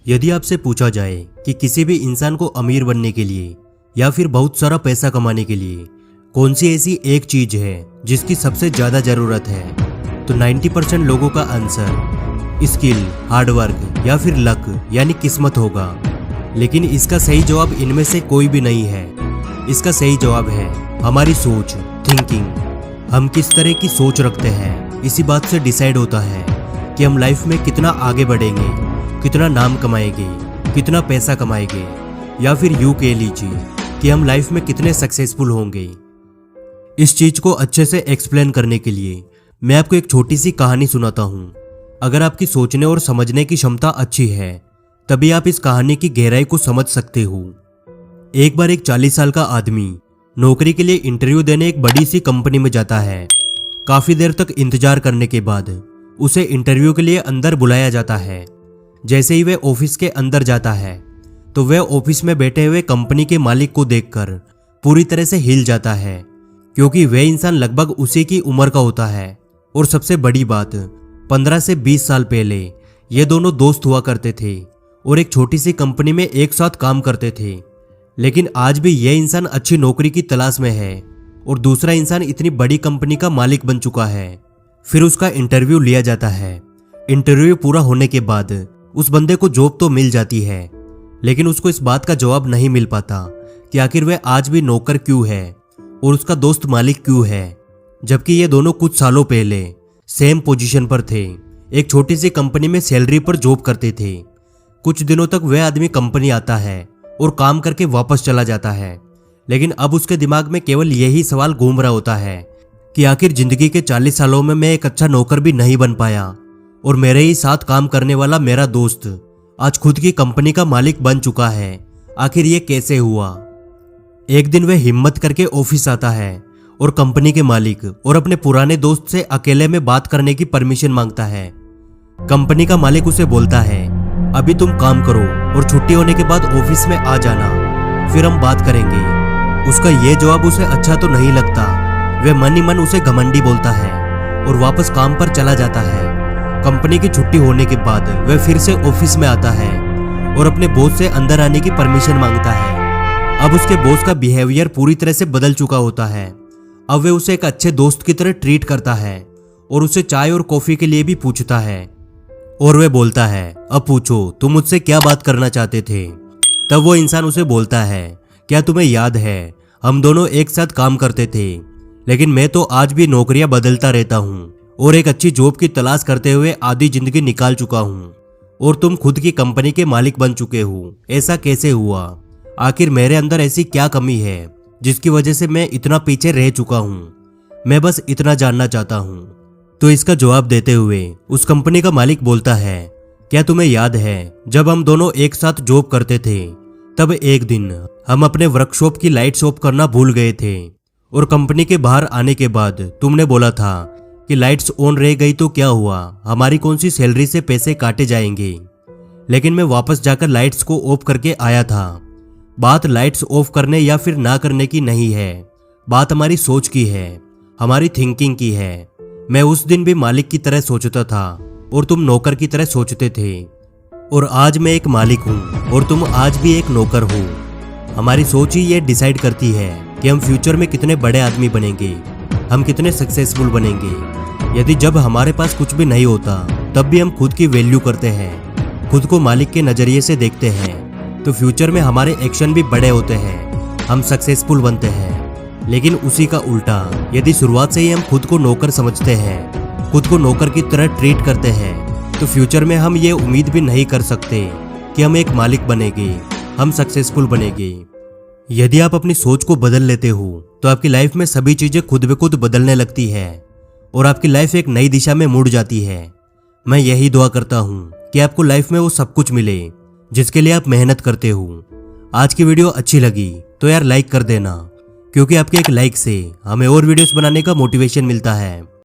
यदि आपसे पूछा जाए कि किसी भी इंसान को अमीर बनने के लिए या फिर बहुत सारा पैसा कमाने के लिए कौन सी ऐसी एक चीज है जिसकी सबसे ज्यादा जरूरत है, तो 90% लोगों का आंसर स्किल, हार्डवर्क या फिर लक यानी किस्मत होगा। लेकिन इसका सही जवाब इनमें से कोई भी नहीं है। इसका सही जवाब है हमारी सोच, थिंकिंग। हम किस तरह की सोच रखते हैं इसी बात से डिसाइड होता है कि हम लाइफ में कितना आगे बढ़ेंगे, कितना नाम कमाएंगे, कितना पैसा कमाएंगे, या फिर यूं कह लीजिए कि हम लाइफ में कितने सक्सेसफुल होंगे। इस चीज को अच्छे से एक्सप्लेन करने के लिए मैं आपको एक छोटी सी कहानी सुनाता हूँ। अगर आपकी सोचने और समझने की क्षमता अच्छी है तभी आप इस कहानी की गहराई को समझ सकते हो। एक बार एक 40 साल का आदमी नौकरी के लिए इंटरव्यू देने एक बड़ी सी कंपनी में जाता है। काफी देर तक इंतजार करने के बाद उसे इंटरव्यू के लिए अंदर बुलाया जाता है। जैसे ही वह ऑफिस के अंदर जाता है तो वह ऑफिस में बैठे हुए कंपनी के मालिक को देखकर पूरी तरह से हिल जाता है, क्योंकि वह इंसान लगभग उसी की उम्र का होता है। और सबसे बड़ी बात, 15 से 20 साल पहले ये दोनों दोस्त हुआ करते थे और एक छोटी सी कंपनी में एक साथ काम करते थे। लेकिन आज भी यह इंसान अच्छी नौकरी की तलाश में है और दूसरा इंसान इतनी बड़ी कंपनी का मालिक बन चुका है। फिर उसका इंटरव्यू लिया जाता है। इंटरव्यू पूरा होने के बाद उस बंदे को जॉब तो मिल जाती है, लेकिन उसको इस बात का जवाब नहीं मिल पाता कि आखिर वह आज भी नौकर क्यों है और उसका दोस्त मालिक क्यों है, जबकि ये दोनों कुछ सालों पहले सेम पोजीशन पर थे, एक छोटी सी कंपनी में सैलरी पर जॉब करते थे। कुछ दिनों तक वह आदमी कंपनी आता है और काम करके वापस चला जाता है, लेकिन अब उसके दिमाग में केवल यही सवाल घूम रहा होता है कि आखिर जिंदगी के 40 सालों में मैं एक अच्छा नौकर भी नहीं बन पाया और मेरे ही साथ काम करने वाला मेरा दोस्त आज खुद की कंपनी का मालिक बन चुका है। आखिर ये कैसे हुआ? एक दिन वह हिम्मत करके ऑफिस आता है और कंपनी के मालिक और अपने पुराने दोस्त से अकेले में बात करने की परमिशन मांगता है। कंपनी का मालिक उसे बोलता है, अभी तुम काम करो और छुट्टी होने के बाद ऑफिस में आ जाना, फिर हम बात करेंगे। उसका यह जवाब उसे अच्छा तो नहीं लगता। वह मन ही मन उसे घमंडी बोलता है और वापस काम पर चला जाता है। कंपनी की छुट्टी होने के बाद वह फिर से ऑफिस में आता है और अपने बॉस से अंदर आने की परमिशन मांगता है। अब उसके बॉस का बिहेवियर पूरी तरह से बदल चुका होता है। अब वह उसे एक अच्छे दोस्त की तरह ट्रीट करता है और उसे चाय और कॉफी के लिए भी पूछता है। और वह बोलता है, अब पूछो तुम मुझसे क्या बात करना चाहते थे। तब वो इंसान उसे बोलता है, क्या तुम्हें याद है हम दोनों एक साथ काम करते थे, लेकिन मैं तो आज भी नौकरियां बदलता रहता हूँ और एक अच्छी जॉब की तलाश करते हुए आधी जिंदगी निकाल चुका हूँ और तुम खुद की कंपनी के मालिक बन चुके हो। ऐसा कैसे हुआ? आखिर मेरे अंदर ऐसी क्या कमी है जिसकी वजह से मैं इतना पीछे रह चुका हूँ? मैं बस इतना जानना चाहता हूँ। तो इसका जवाब देते हुए उस कंपनी का मालिक बोलता है, क्या तुम्हें याद है जब हम दोनों एक साथ जॉब करते थे, तब एक दिन हम अपने वर्कशॉप की लाइट्स ऑफ करना भूल गए थे और कंपनी के बाहर आने के बाद तुमने बोला था कि लाइट्स ऑन रह गई तो क्या हुआ, हमारी कौन सी सैलरी से पैसे काटे जाएंगे। लेकिन मैं वापस जाकर लाइट्स को ऑफ करके आया था। बात लाइट्स ऑफ करने या फिर ना करने की नहीं है, बात हमारी सोच की है, हमारी थिंकिंग की है। मैं उस दिन भी मालिक की तरह सोचता था और तुम नौकर की तरह सोचते थे, और आज मैं एक मालिक हूँ और तुम आज भी एक नौकर हो। हमारी सोच ही ये डिसाइड करती है कि हम फ्यूचर में कितने बड़े आदमी बनेंगे, हम कितने सक्सेसफुल बनेंगे। यदि जब हमारे पास कुछ भी नहीं होता तब भी हम खुद की वैल्यू करते हैं, खुद को मालिक के नजरिए से देखते हैं, तो फ्यूचर में हमारे एक्शन भी बड़े होते हैं, हम सक्सेसफुल बनते हैं। लेकिन उसी का उल्टा, यदि शुरुआत से ही हम खुद को नौकर समझते हैं, खुद को नौकर की तरह ट्रीट करते हैं, तो फ्यूचर में हम ये उम्मीद भी नहीं कर सकते कि हम एक मालिक बनेंगे, हम सक्सेसफुल बनेंगे। यदि आप अपनी सोच को बदल लेते हो तो आपकी लाइफ में सभी चीजें खुद ब खुद बदलने लगती है और आपकी लाइफ एक नई दिशा में मुड़ जाती है। मैं यही दुआ करता हूँ कि आपको लाइफ में वो सब कुछ मिले जिसके लिए आप मेहनत करते हो। आज की वीडियो अच्छी लगी तो यार लाइक कर देना, क्योंकि आपके एक लाइक से हमें और वीडियोस बनाने का मोटिवेशन मिलता है।